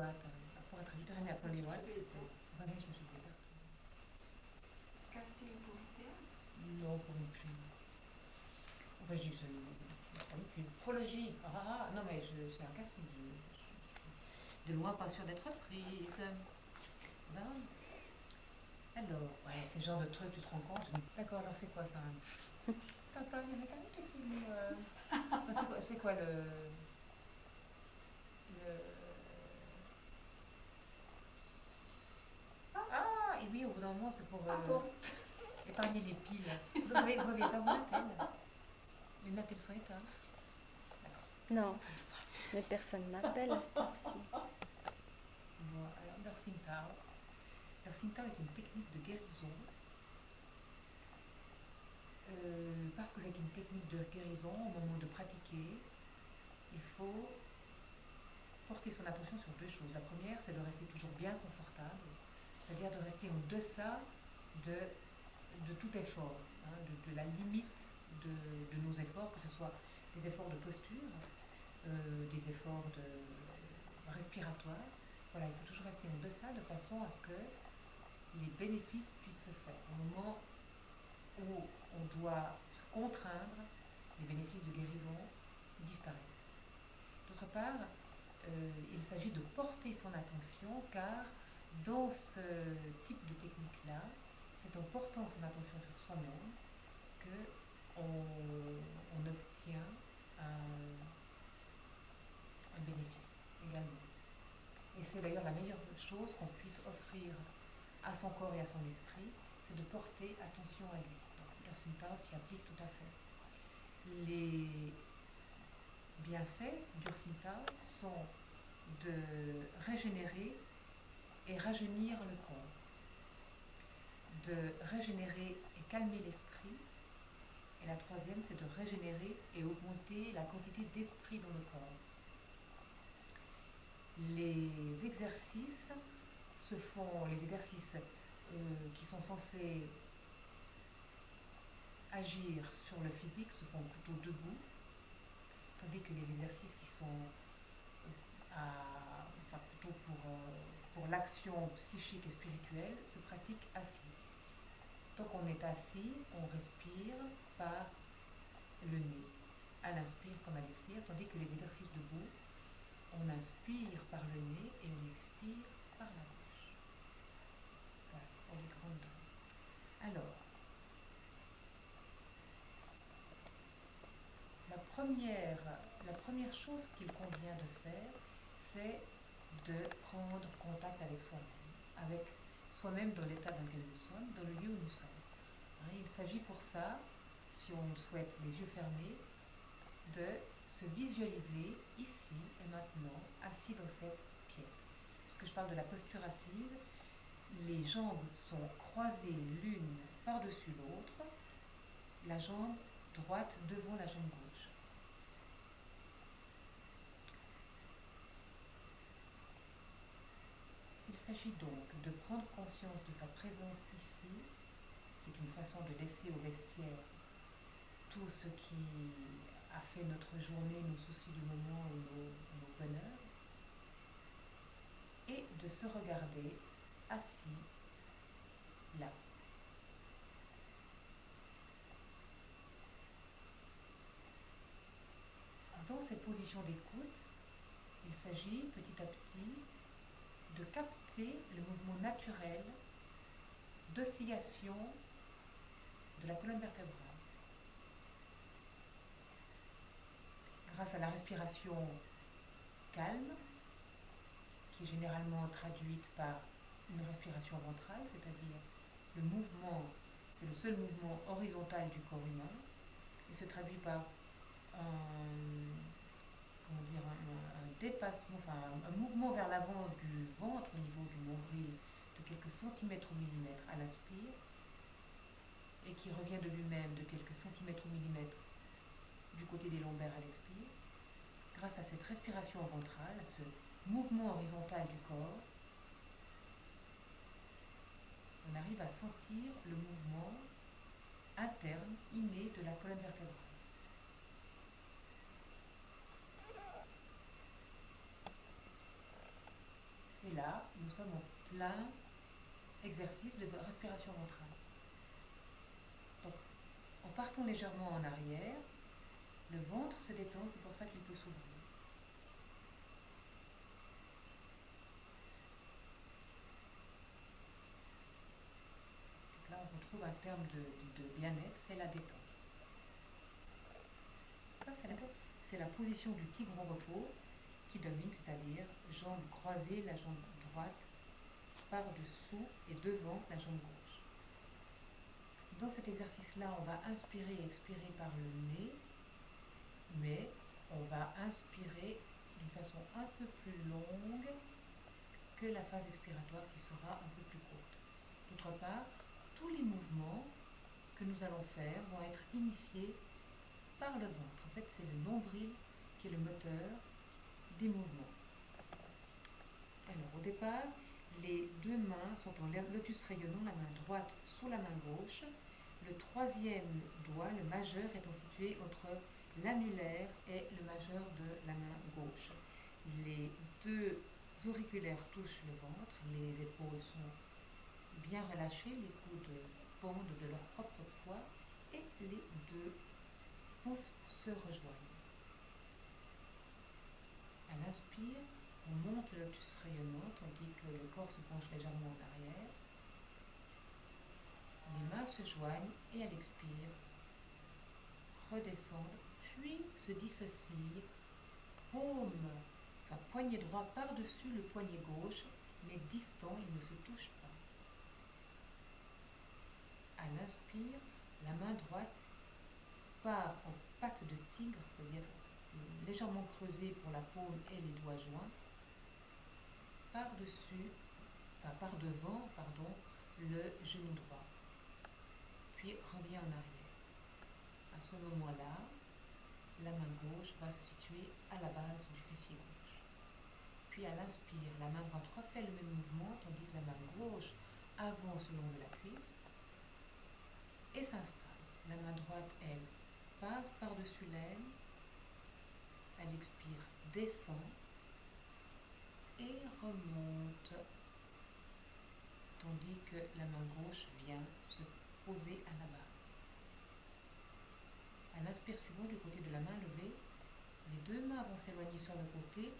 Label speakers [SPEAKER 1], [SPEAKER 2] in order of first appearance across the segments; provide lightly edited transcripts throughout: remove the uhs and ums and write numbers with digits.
[SPEAKER 1] droite. Pour être habitué a problemato. Voilà, je me suis dit.
[SPEAKER 2] Casting pour le théâtre?
[SPEAKER 1] Non, pour une pub. Enfin, je dis que c'est pas une pub. Prologie. Non, mais c'est un casting. De loin, pas sûr d'être prise. Voilà. Alors, ouais, c'est le genre de truc, tu te rends compte. D'accord, alors c'est quoi ça? C'est un plan américain qui film. C'est quoi le... Ah, et oui, au bout d'un moment, c'est pour épargner les piles. Vous n'avez pas vos appels. Les appels sont éteints.
[SPEAKER 3] Non, mais personne m'appelle à cette heure-ci.
[SPEAKER 1] Bon, alors, Nursing Tao. Nursing Tao est une technique de guérison. Parce que c'est une technique de guérison, au moment de pratiquer, il faut porter son attention sur deux choses. La première, c'est de rester toujours bien confortable, c'est-à-dire de rester en deçà de tout effort, hein, de la limite de nos efforts, que ce soit des efforts de posture, des efforts respiratoires. Voilà, il faut toujours rester en deçà de façon à ce que les bénéfices puissent se faire. Au moment où on doit se contraindre, les bénéfices de guérison disparaissent. D'autre part, il s'agit de porter son attention car dans ce type de technique-là, c'est en portant son attention sur soi-même qu'on obtient un bénéfice également. Et c'est d'ailleurs la meilleure chose qu'on puisse offrir à son corps et à son esprit, c'est de porter attention à lui. Donc Nursing Tao s'y applique tout à fait. Les bienfaits d'Ursing Tao sont de régénérer et rajeunir le corps, de régénérer et calmer l'esprit, et la troisième, c'est de régénérer et augmenter la quantité d'esprit dans le corps. Les exercices qui sont censés agir sur le physique se font plutôt debout, tandis que les exercices qui sont plutôt pour l'action psychique et spirituelle se pratiquent assis. Tant qu'on est assis, on respire par le nez, à l'inspire comme à l'expire, tandis que les exercices debout, on inspire par le nez et on expire par la bouche. Voilà, pour les grandes dames. Alors, la première chose qu'il convient de faire, c'est de prendre contact avec soi-même dans l'état dans lequel nous sommes, dans le lieu où nous sommes. Il s'agit pour ça, si on le souhaite les yeux fermés, de se visualiser ici et maintenant, assis dans cette pièce. Puisque je parle de la posture assise, les jambes sont croisées l'une par-dessus l'autre, la jambe droite devant la jambe gauche. Il s'agit donc de prendre conscience de sa présence ici, ce qui est une façon de laisser au vestiaire tout ce qui a fait notre journée, nos soucis du moment ou nos bonheurs, et de se regarder assis là. Dans cette position d'écoute, il s'agit petit à petit de capter le mouvement naturel d'oscillation de la colonne vertébrale. Grâce à la respiration calme, qui est généralement traduite par une respiration ventrale, c'est-à-dire le mouvement, c'est le seul mouvement horizontal du corps humain, et se traduit par un dépassement, un mouvement vers l'avant du ventre au niveau du nombril de quelques centimètres au millimètre à l'inspire, et qui revient de lui-même de quelques centimètres au millimètre du côté des lombaires à l'expire. Grâce à cette respiration ventrale, à ce mouvement horizontal du corps, on arrive à sentir le mouvement interne, inné de la colonne vertébrale. là, nous sommes en plein exercice de respiration ventrale. Donc, en partant légèrement en arrière, le ventre se détend, c'est pour ça qu'il peut s'ouvrir. Donc là, on retrouve un terme de bien-être, c'est la détente. Ça, c'est la position du tigre au repos qui domine, c'est-à-dire jambe croisée, la jambe droite par-dessous et devant la jambe gauche. Dans cet exercice-là, on va inspirer et expirer par le nez, mais on va inspirer d'une façon un peu plus longue que la phase expiratoire qui sera un peu plus courte. D'autre part, tous les mouvements que nous allons faire vont être initiés par le ventre. En fait, c'est le nombril qui est le moteur des mouvements. Alors, au départ, les deux mains sont en lotus rayonnant, la main droite sous la main gauche. Le troisième doigt, le majeur, étant situé entre l'annulaire et le majeur de la main gauche. Les deux auriculaires touchent le ventre, les épaules sont bien relâchées, les coudes pendent de leur propre poids et les deux pouces se rejoignent. À l'inspire, on monte le lotus rayonnant tandis que le corps se penche légèrement en arrière. Les mains se joignent et à l'expire, redescendent, puis se dissocient, poignet droit par-dessus le poignet gauche, mais distant, ils ne se touchent pas. À l'inspire, la main droite part en patte de tigre, c'est-à-dire légèrement creusée pour la paume et les doigts joints, par devant, le genou droit, puis revient en arrière. À ce moment-là, la main gauche va se situer à la base du fessier gauche. Puis à l'inspire, la main droite refait le même mouvement, tandis que la main gauche avance le long de la cuisse et s'installe. La main droite, elle, passe par-dessus l'aine, elle expire, descend et remonte, tandis que la main gauche vient se poser à la base. À l'inspire suivant, du côté de la main levée, les deux mains vont s'éloigner sur le côté,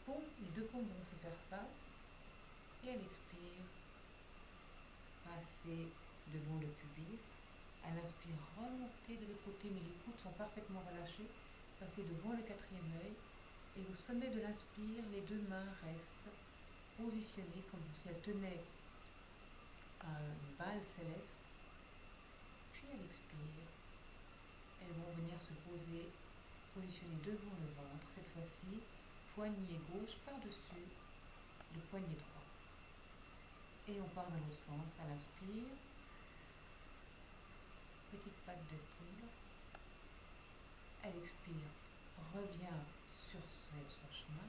[SPEAKER 1] les deux paumes vont se faire face, et à l'expire, passer devant le pubis. À l'inspire, remonter de l'autre côté, mais les coudes sont parfaitement relâchés, passer devant le quatrième œil, et au sommet de l'inspire, les deux mains restent positionnées comme si elles tenaient une balle céleste, puis à l'expire, elles vont venir se positionner devant le ventre, cette fois-ci, poignet gauche par-dessus le poignet droit. Et on part dans l'autre sens, à l'inspire, petite patte de tigre, à l'expire, revient sur son chemin,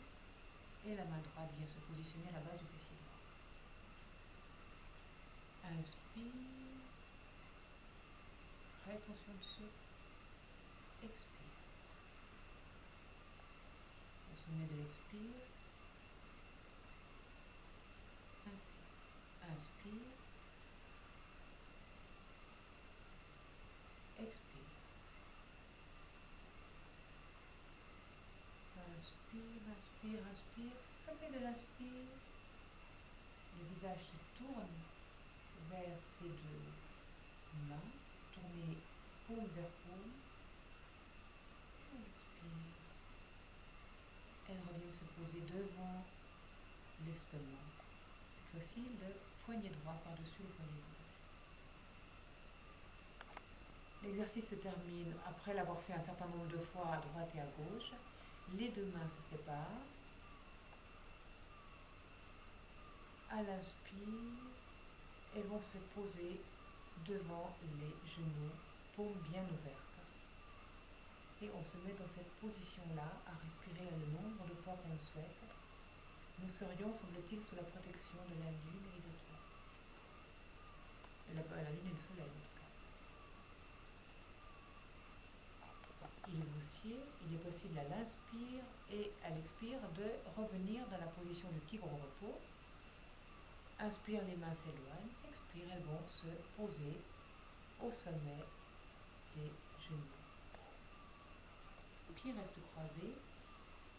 [SPEAKER 1] et la main droite vient se positionner à la base du fessier droit. Inspire, rétention de souffle, expire. Au sommet de l'expire, ainsi. Inspire, expire. Inspire, inspire, inspire. Sommet de l'inspire, le visage se tourne vers ses deux mains, tourner paume vers paume. On expire. Elle revient se poser devant l'estomac. Cette fois-ci, le poignet droit par-dessus le poignet gauche. L'exercice se termine après l'avoir fait un certain nombre de fois à droite et à gauche. Les deux mains se séparent. À l'inspire, elles vont se poser devant les genoux, paumes bien ouvertes. Et on se met dans cette position-là à respirer le nombre de fois qu'on le souhaite. Nous serions, semble-t-il, sous la protection de la Lune et des étoiles. La Lune et le Soleil, en tout cas. Il est haussier, il est possible à l'inspire et à l'expire de revenir dans la position du tigre au repos. Inspire, les mains s'éloignent. Expire, elles vont se poser au sommet des genoux. Les pieds restent croisés.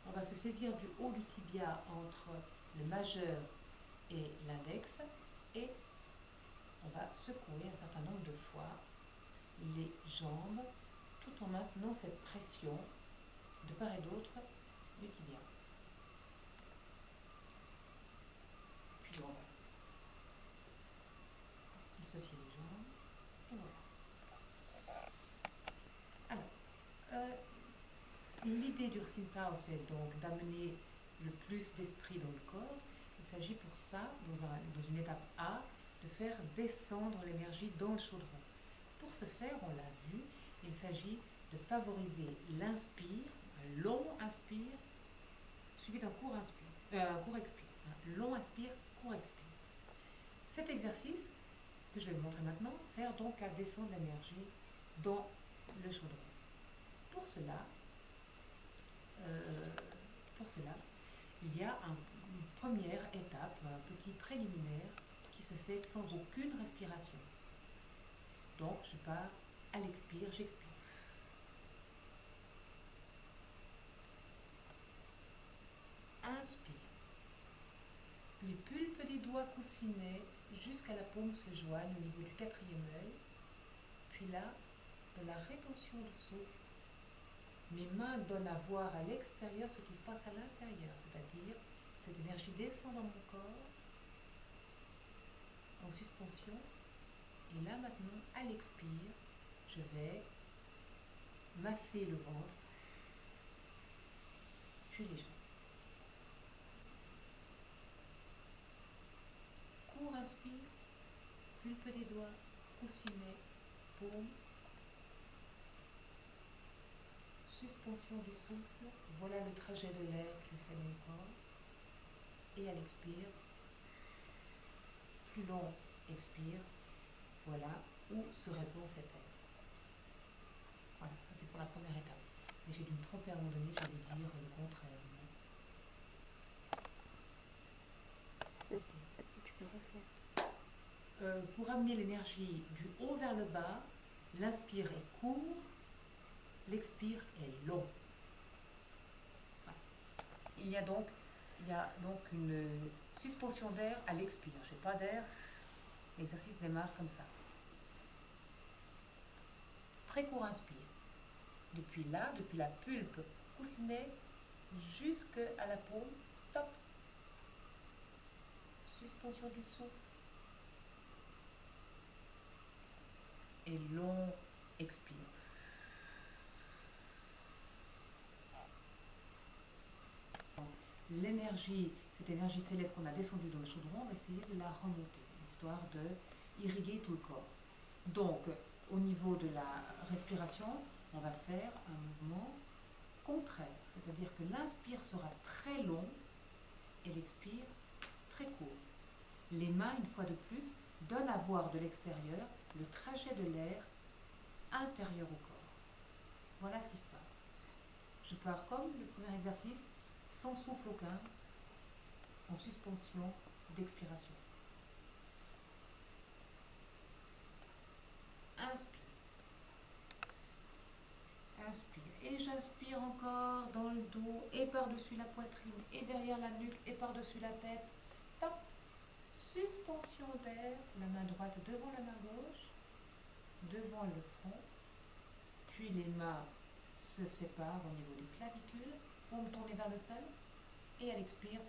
[SPEAKER 1] On va se saisir du haut du tibia entre le majeur et l'index et on va secouer un certain nombre de fois les jambes tout en maintenant cette pression de part et d'autre du tibia. Puis on va dissocier les jambes et voilà. Alors, l'idée du Tsingtao, c'est donc d'amener le plus d'esprit dans le corps. Il s'agit pour ça, dans une étape A, de faire descendre l'énergie dans le chaudron. Pour ce faire, on l'a vu, il s'agit de favoriser l'inspire, un long inspire, suivi d'un court expire. Un long inspire, court expire. Cet exercice, que je vais vous montrer maintenant, sert donc à descendre l'énergie dans le chaudron. Pour cela, il y a une première étape, un petit préliminaire qui se fait sans aucune respiration. Donc, je pars à l'expire, j'expire. Inspire. Les pulpes des doigts coussinés jusqu'à la paume se joignent au niveau du quatrième œil. Puis là, de la rétention du souffle, mes mains donnent à voir à l'extérieur ce qui se passe à l'intérieur, c'est-à-dire cette énergie descend dans mon corps en suspension. Et là maintenant, à l'expire, je vais masser le ventre, puis les jambes. Court inspire, pulpe des doigts, coussinet, paume. Suspension du souffle, voilà le trajet de l'air qui fait mon corps. Et à l'expire, plus long expire, voilà où se répand cet air. Voilà, ça c'est pour la première étape. Mais j'ai dû me tromper à un moment donné, j'ai dû dire le contraire.
[SPEAKER 3] Tu peux refaire.
[SPEAKER 1] Pour amener l'énergie du haut vers le bas, l'inspire est court, l'expire est long. Voilà. Il y a donc une suspension d'air à l'expire. Je n'ai pas d'air, l'exercice démarre comme ça. Très court inspire. Depuis là, depuis la pulpe coussinet jusqu'à la paume, stop. Suspension du souffle. Et long expire. L'énergie, cette énergie céleste qu'on a descendue dans le chaudron, on va essayer de la remonter, histoire de irriguer tout le corps. Donc, au niveau de la respiration, on va faire un mouvement contraire, c'est-à-dire que l'inspire sera très long et l'expire très court. Les mains, une fois de plus, donnent à voir de l'extérieur le trajet de l'air intérieur au corps. Voilà ce qui se passe. Je pars comme le premier exercice, sans souffle aucun, en suspension d'expiration. Inspire. Inspire. Et j'inspire encore dans le dos et par-dessus la poitrine et derrière la nuque et par-dessus la tête. Stop. Suspension d'air, la main droite devant la main gauche, devant le front, puis les mains se séparent au niveau des clavicules, paume tournée vers le sol, et à l'expire,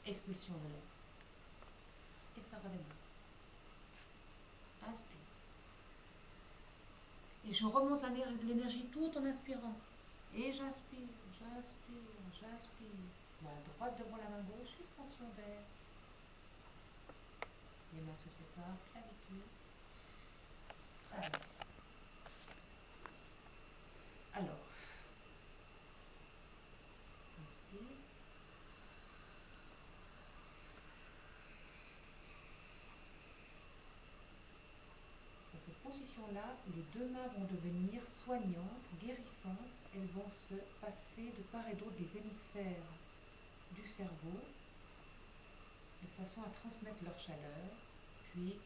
[SPEAKER 1] expulsion de l'air. Et ça redémarre. Inspire. Et je remonte l'énergie tout en inspirant. Et j'inspire, j'inspire, j'inspire. La droite devant la main gauche, suspension d'air. Les mains se séparent, clavicule. Alors, inspire. Dans cette position-là, les deux mains vont devenir soignantes, guérissantes. Elles vont se passer de part et d'autre des hémisphères du cerveau, de façon à transmettre leur chaleur, puis